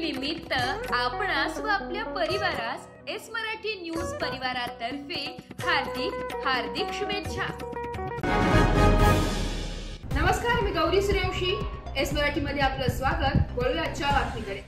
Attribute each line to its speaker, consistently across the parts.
Speaker 1: निमित्त आपणास व आपल्या परिवारास एस मराठी न्यूज परिवारातर्फे हार्दिक शुभेच्छा।
Speaker 2: नमस्कार, मी गौरी सूर्यवंशी। एस मराठी मध्ये आपलं स्वागत। वळूया आजच्या बातमीकडे।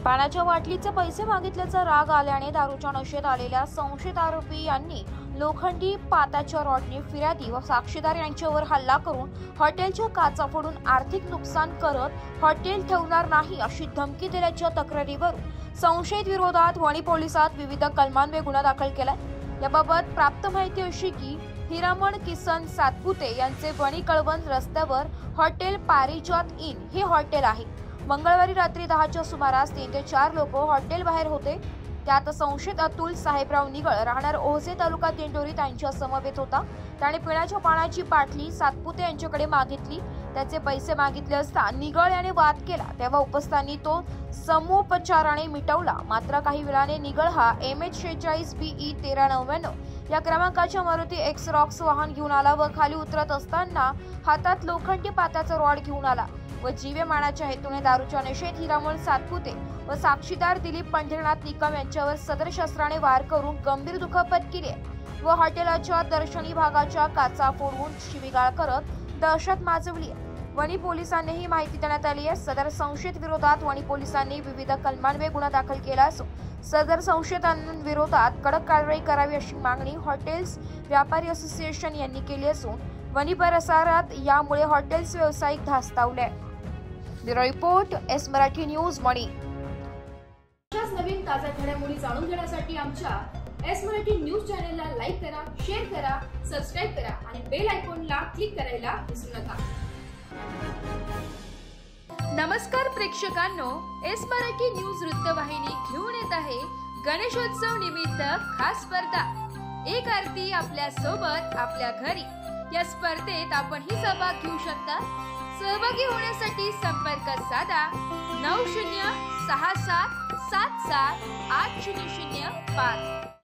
Speaker 3: पाण्याच्या बाटलीचे पैसे मागितल्याचा राग आल्याने दारूच्या नशेत आलेल्या संशयित आरोपी यांनी लोखंडी पात्याच्या रॉडने फिर्यादी व साक्षीदार यांच्यावर हल्ला करून हॉटेलच्या काचा फोडून आर्थिक नुकसान करत हॉटेल ठेवणार नाही अशी धमकी दिल्याच्या तक्रारीवरून संशयित विरोधात वणी पोलिसात विविध कलमांवर गुन्हा दाखल केलाय। याबाबत प्राप्त माहिती अशी की हिरामण किसन सातपुते यांचे वणी कळवण रस्त्यावर हॉटेल पारिजात इन हे हॉटेल आहे। मंगळवारी रात्री 10च्या सुमारास 3 ते 4 लोक हॉटेल बाहेर होते। त्यात संशयित अतुल साहेबराव निगळ राहणार ओझे तालुका दिंडोरी त्यांच्या समवेत होता। त्याने पिण्याच्या पाण्याची बाटली सातपुते यांच्याकडे मागितली। त्याचे पैसे मागितले असता निगळ याने वाद केला, तेव्हा उपस्थांनी तो समोपचाराने मिटवला। मात्र काही वेळाने निगळ हा MH46 BE 1399 या क्रमांकाच्या मारुती एक्सरॉक्स वाहन घेऊन आला व खाली उतरत असताना हातात लोखंडी पात्याचा रॉड घेऊन आला व जीवमानाच्या हेतूने दारूच्या नशेत हिरामण सातपुते व साक्षीदार दिलीप पंढरीनाथ निकम यांच्यावर सदर शस्त्राने वार करून गंभीर दुखापत केली व हॉटेलच्या दर्शनी भागाच्या काचा फोडून शिवीगाळ करत दहशत माजवली। वणी पोलिसांनीही माहिती देण्यात आली आहे। सदर संशयित विरोधात वणी पोलिसांनी विविध कलमांवर गुन्हा दाखल केला असून सदर संशयितांविरोधात कडक कारवाई करावी अशी मागणी हॉटेल्स व्यापारी असोसिएशन यांनी केली असून वणी परिसरात यामुळे हॉटेल्स व्यावसायिक धास्तावले। Bureau report S Marathi news Wani.
Speaker 2: अशाच नवीन ताज्या घडामोडी जाणून घेण्यासाठी आमच्या एस मराठी न्यूज चॅनलला लाईक करा, शेअर करा, सबस्क्राइब करा आणि बेल आयकॉनला क्लिक करायला विसरू नका।
Speaker 1: नमस्कार प्रेक्षकांनो, एस मराठी न्यूज वृत्तवाहिनी घेऊन येत आहे गणेशोत्सव निमित्त खास स्पर्धा। एक आरती आपल्या सोबत आपल्या घरी या स्पर्धेत आपणही सहभाग घेऊ शकता। सहभागी होण्यासाठी संपर्क साधा 9067778005।